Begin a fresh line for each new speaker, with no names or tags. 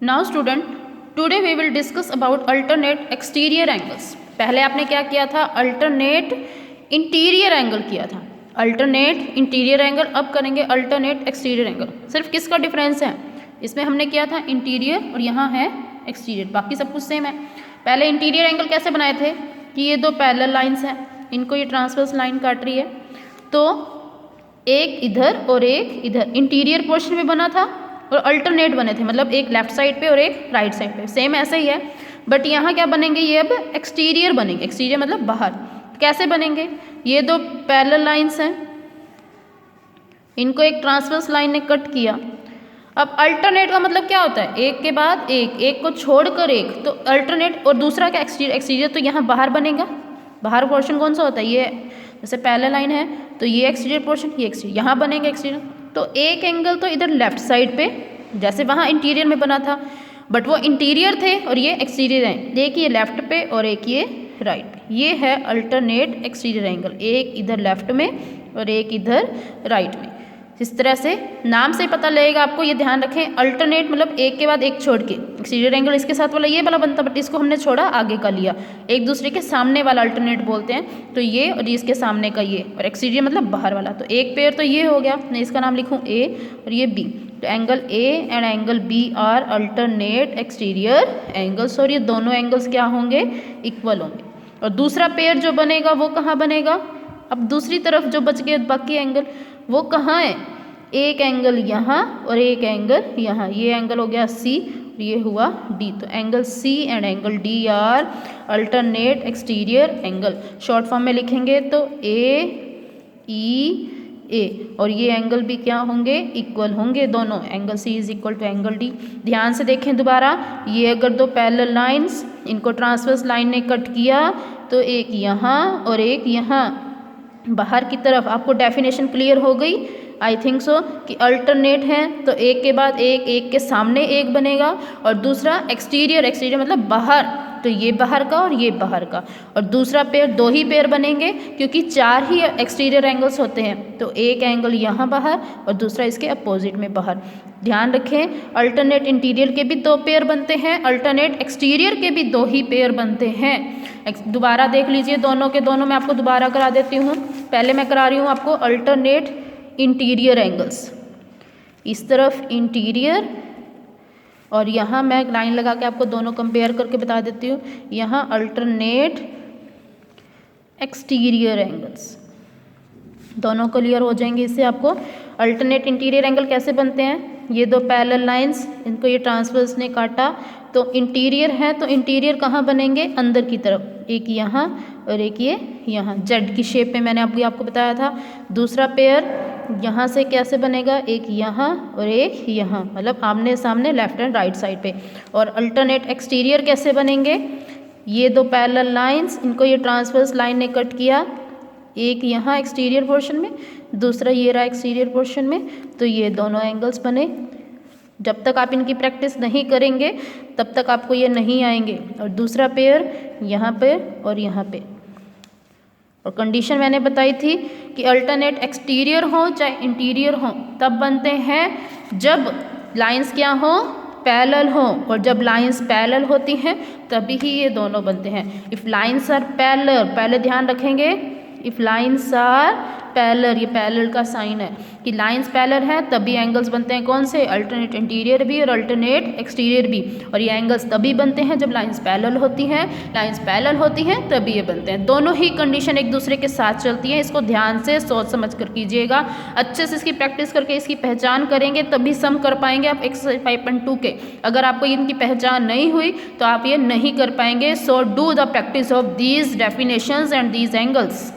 Now student, today we will discuss about alternate exterior angles. पहले आपने क्या किया था? अल्टरनेट इंटीरियर एंगल किया था। अल्टरनेट इंटीरियर एंगल, अब करेंगे अल्टरनेट एक्सटीरियर एंगल। सिर्फ किसका डिफरेंस है? इसमें हमने किया था इंटीरियर और यहाँ है एक्सटीरियर, बाकी सब कुछ सेम है। पहले इंटीरियर एंगल कैसे बनाए थे कि ये दो पैरेलल लाइंस हैं, इनको ये ट्रांसवर्स लाइन काट रही है, तो एक इधर और एक इधर इंटीरियर पोर्शन में बना था और अल्टरनेट बने थे, मतलब एक लेफ्ट साइड पे और एक राइट साइड पे। सेम ऐसे ही है, बट यहाँ क्या बनेंगे? ये अब एक्सटीरियर बनेंगे। एक्सटीरियर मतलब बाहर। कैसे बनेंगे? ये दो पैरेलल लाइंस हैं, इनको एक ट्रांसवर्स लाइन ने कट किया। अब अल्टरनेट का मतलब क्या होता है? एक के बाद एक, एक को छोड़कर एक, तो अल्टरनेट। और दूसरा क्या? एक्सटीरियर। एक्सटीरियर तो यहाँ बाहर बनेगा। बाहर पोर्शन कौन सा होता है? ये जैसे पैरेलल लाइन है तो ये एक्सटीरियर पोर्शन, ये एक्सटीरियर, यहाँ बनेगा एक्सटीरियर। तो एक एंगल तो इधर लेफ्ट साइड पे, जैसे वहाँ इंटीरियर में बना था, बट वो इंटीरियर थे और ये एक्सटीरियर है। एक ये लेफ्ट पे और एक ये राइट पे। ये है अल्टरनेट एक्सटीरियर एंगल, एक इधर लेफ्ट में और एक इधर राइट में। इस तरह से नाम से पता लगेगा आपको, ये ध्यान रखें। अल्टरनेट मतलब एक के बाद एक छोड़ के। एक्सटीरियर एंगल इसके साथ वाला ये वाला बनता, बट इसको हमने छोड़ा, आगे का लिया। एक दूसरे के सामने वाला अल्टरनेट बोलते हैं, तो ये और इसके सामने का ये। और एक्सटीरियर मतलब बाहर वाला। तो एक पेयर तो ये हो गया, मैं इसका नाम लिखूँ ए और ये बी। तो angle A and angle B are alternate exterior angles, और ये दोनों एंगल्स क्या होंगे? इक्वल होंगे। और दूसरा पेयर जो बनेगा वो कहाँ बनेगा? अब दूसरी तरफ जो बच गए बाकी एंगल, वो कहाँ है? एक एंगल यहाँ और एक एंगल यहाँ। ये एंगल हो गया सी और ये हुआ डी। तो angle C and angle D are alternate exterior angle. Short form में लिखेंगे तो ए ई ए, और ये एंगल भी क्या होंगे? इक्वल होंगे दोनों। Angle C is equal to angle D. ध्यान से देखें दोबारा, ये अगर दो पैरेलल लाइंस, इनको ट्रांसवर्स लाइन ने कट किया, तो एक यहाँ और एक यहाँ बाहर की तरफ। आपको डेफिनेशन क्लियर हो गई? आई थिंक सो कि अल्टरनेट है तो एक के बाद एक, एक के सामने एक बनेगा। और दूसरा एक्सटीरियर। एक्सटीरियर मतलब बाहर, तो ये बाहर का और ये बाहर का। और दूसरा पेयर, दो ही पेयर बनेंगे क्योंकि चार ही एक्सटीरियर एंगल्स होते हैं। तो एक एंगल यहाँ बाहर और दूसरा इसके अपोजिट में बाहर। ध्यान रखें, अल्टरनेट इंटीरियर के भी दो पेयर बनते हैं, अल्टरनेट एक्सटीरियर के भी दो ही पेयर बनते हैं। दोबारा देख लीजिए, दोनों के दोनों मैं आपको दोबारा करा देती हूँ। पहले मैं करा रही हूँ आपको अल्टरनेट इंटीरियर एंगल्स। इस तरफ इंटीरियर और यहाँ मैं लाइन लगा के आपको दोनों कंपेयर करके बता देती हूँ। यहाँ अल्टरनेट एक्सटीरियर एंगल्स, दोनों क्लियर हो जाएंगे इससे आपको। अल्टरनेट इंटीरियर एंगल कैसे बनते हैं? ये दो पैरेलल लाइंस, इनको ये ट्रांसवर्स ने काटा, तो इंटीरियर है, तो इंटीरियर कहाँ बनेंगे? अंदर की तरफ। एक यहाँ और एक ये यहाँ, जेड की शेप में मैंने आपको बताया था। दूसरा पेयर यहाँ से कैसे बनेगा? एक यहाँ और एक यहाँ, मतलब आमने सामने लेफ्ट एंड राइट साइड पे। और अल्टरनेट एक्सटीरियर कैसे बनेंगे? ये दो पैरेलल लाइंस, इनको ये ट्रांसवर्स लाइन ने कट किया, एक यहाँ एक्सटीरियर पोर्शन में, दूसरा ये रहा एक्सटीरियर पोर्शन में, तो ये दोनों एंगल्स बने। जब तक आप इनकी प्रैक्टिस नहीं करेंगे तब तक आपको ये नहीं आएंगे। और दूसरा पेयर यहाँ पे और यहाँ पे। और कंडीशन मैंने बताई थी कि अल्टरनेट एक्सटीरियर हो चाहे इंटीरियर हो, तब बनते हैं जब लाइंस क्या हो? पैरेलल हो। और जब लाइंस पैरेलल होती हैं तभी ही ये दोनों बनते हैं। इफ़ लाइंस आर पैरेलल, पहले ध्यान रखेंगे, इफ़ लाइंस आर पैरेलल, ये पैरेलल का साइन है कि लाइंस पैरेलल है तभी एंगल्स बनते हैं। कौन से? अल्टरनेट इंटीरियर भी और अल्टरनेट एक्सटीरियर भी। और ये एंगल्स तभी बनते हैं जब लाइंस पैरेलल होती हैं। लाइंस पैरेलल होती हैं तभी ये बनते हैं। दोनों ही कंडीशन एक दूसरे के साथ चलती हैं। इसको ध्यान से सोच समझ कर कीजिएगा। अच्छे से इसकी प्रैक्टिस करके इसकी पहचान करेंगे तभी सम कर पाएंगे आप एक्सरसाइज 5.2 के। अगर आपको इनकी पहचान नहीं हुई तो आप ये नहीं कर पाएंगे। So do the practice of these definitions and these angles.